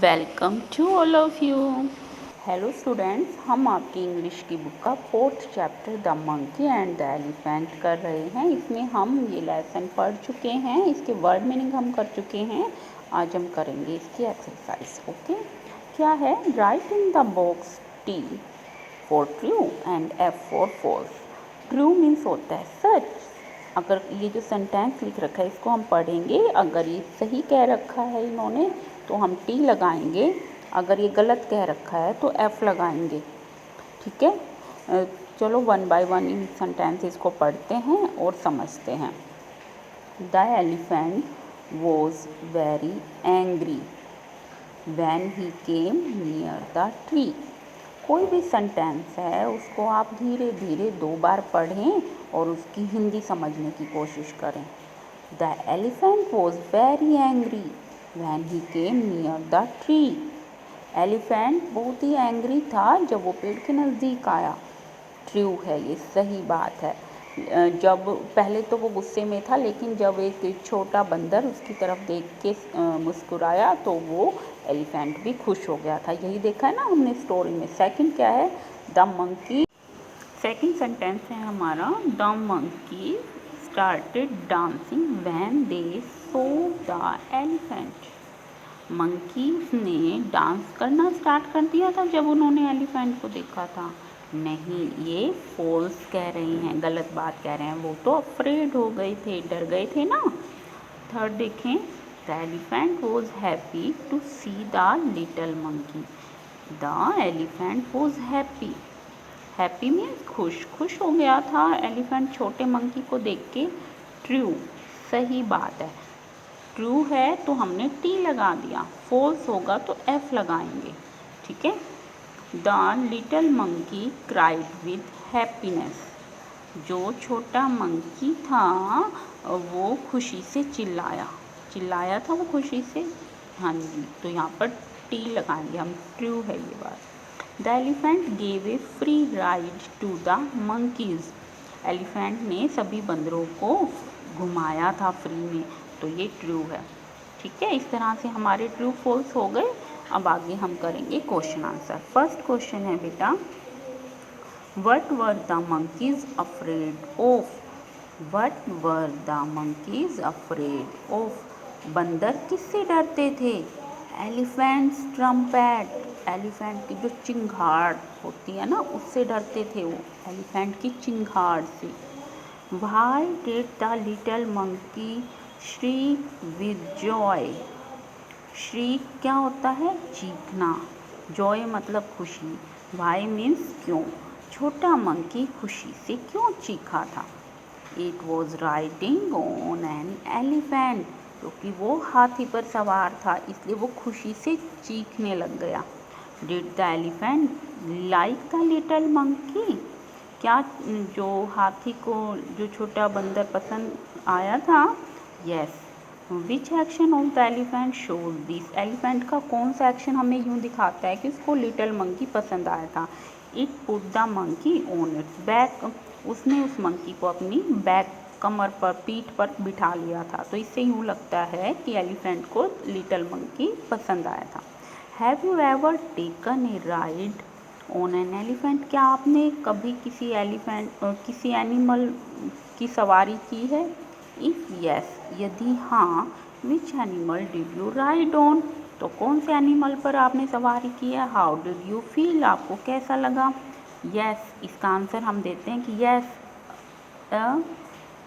Welcome to all of you. Hello students, हम आपकी English की बुक का 4th chapter the monkey and the elephant कर रहे हैं। इसमें हम ये लेसन पढ़ चुके हैं, इसके वर्ड मीनिंग हम कर चुके हैं। आज हम करेंगे इसकी एक्सरसाइज। ओके, क्या है? Right in the box T for true and F for false. True means होता है सच। अगर ये जो सेंटेंस लिख रखा है इसको हम पढ़ेंगे, अगर ये सही कह रखा है इन्होंने तो हम T लगाएंगे, अगर ये गलत कह रखा है तो F लगाएंगे। ठीक है, चलो one by one in sentences को पढ़ते हैं और समझते हैं। The elephant was very angry when he came near the tree. कोई भी सेंटेंस है उसको आप धीरे धीरे 2 बार पढ़ें और उसकी हिंदी समझने की कोशिश करें। The elephant was very angry when he came near the tree. Elephant बहुत ही एंग्री था जब वो पेड़ के नज़दीक आया। ट्रू है, ये सही बात है। जब पहले तो वो गुस्से में था, लेकिन जब एक छोटा बंदर उसकी तरफ देख के मुस्कुराया तो वो एलिफेंट भी खुश हो गया था। यही देखा है ना हमने स्टोरी में। सेकंड क्या है? The monkey. सेकंड सेंटेंस है हमारा, the monkey started dancing when they saw the elephant. Monkeys ने डांस करना स्टार्ट कर दिया था जब उन्होंने एलिफेंट को देखा था। नहीं, ये फॉल्स कह रही हैं, गलत बात कह रहे हैं। वो तो अफ्रेड हो गए थे, डर गए थे ना। थर्ड देखें, the elephant was happy to see the little monkey. The elephant was happy. Happy means खुश, खुश हो गया था एलिफेंट छोटे मंकी को देख के। ट्रू, सही बात है। ट्रू है तो हमने T लगा दिया, फॉल्स होगा तो F लगाएंगे। ठीक है। The little monkey cried with happiness. जो छोटा मंकी था वो खुशी से चिल्लाया, चिल्लाया था वो खुशी से। हाँ जी, तो यहाँ पर T लगाएंगे हम। ट्रू है ये बात। The elephant gave a free ride to the monkeys. Elephant ने सभी बंदरों को घुमाया था फ्री में, तो ये ट्रू है। ठीक है, इस तरह से हमारे ट्रू फॉल्स हो गए। अब आगे हम करेंगे क्वेश्चन आंसर। फर्स्ट क्वेश्चन है बेटा, what were the monkeys afraid of. What were the monkeys afraid of. बंदर किससे डरते थे? Elephants trumpet. एलिफेंट की जो चिंगाड़ होती है ना, उससे डरते थे वो, एलिफेंट की चिंगाड़ से। Why did the little monkey shriek with joy? shriek क्या होता है? चीखना। joy मतलब खुशी। Why means क्यों। छोटा मंकी खुशी से क्यों चीखा था? It was riding on an elephant, क्योंकि वो हाथी पर सवार था, इसलिए वो खुशी से चीखने लग गया। Did the elephant like the little monkey? क्या जो हाथी को जो छोटा बंदर पसंद आया था? Yes. Which action of the elephant shows this. Elephant का कौन सा एक्शन हमें यूँ दिखाता है कि उसको लिटिल मंकी पसंद आया था? It put the monkey on it's back. उसने उस मंकी को अपनी बैक, कमर पर, पीठ पर बिठा लिया था। तो इससे यूँ लगता है कि एलिफेंट को लिटिल मंकी पसंद आया था। Have you ever taken a ride on an elephant. क्या आपने कभी किसी एलिफेंट, किसी एनिमल की सवारी की है? इफ़ यस, यदि हाँ, which animal did you ride on. तो कौन से एनिमल पर आपने सवारी की है? हाउ डिड यू फील, आपको कैसा लगा? यस, इसका आंसर हम देते हैं कि yes,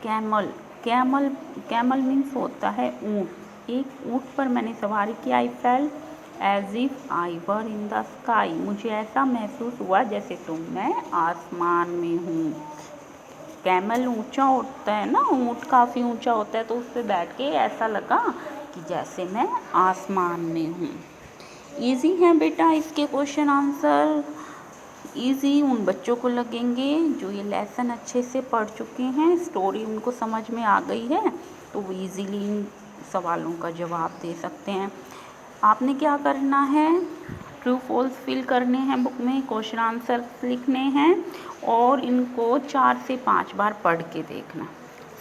camel. Camel, camel means होता है ऊँट। एक ऊँट पर मैंने सवारी की। I felt as if I were in the sky. मुझे ऐसा महसूस हुआ जैसे मैं आसमान में हूँ। कैमल ऊंचा होता है ना, ऊँट काफ़ी ऊंचा होता है, तो उस पर बैठ के ऐसा लगा कि जैसे मैं आसमान में हूँ। इजी है बेटा इसके क्वेश्चन आंसर। इजी उन बच्चों को लगेंगे जो ये लेसन अच्छे से पढ़ चुके हैं, स्टोरी उनको समझ में आ गई है, तो वो ईज़िली इन सवालों का जवाब दे सकते हैं। आपने क्या करना है? ट्रू फॉल्स फिल करने हैं बुक में, क्वेश्चन आंसर लिखने हैं और इनको 4 से 5 बार पढ़ के देखना।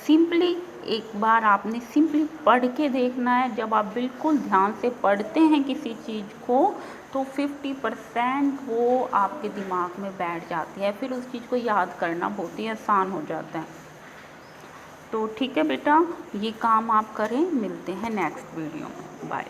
सिंपली एक बार आपने सिंपली पढ़ के देखना है। जब आप बिल्कुल ध्यान से पढ़ते हैं किसी चीज़ को तो 50% वो आपके दिमाग में बैठ जाती है, फिर उस चीज़ को याद करना बहुत ही आसान हो जाता है। तो ठीक है बेटा, ये काम आप करें। मिलते हैं नेक्स्ट वीडियो में। बाय।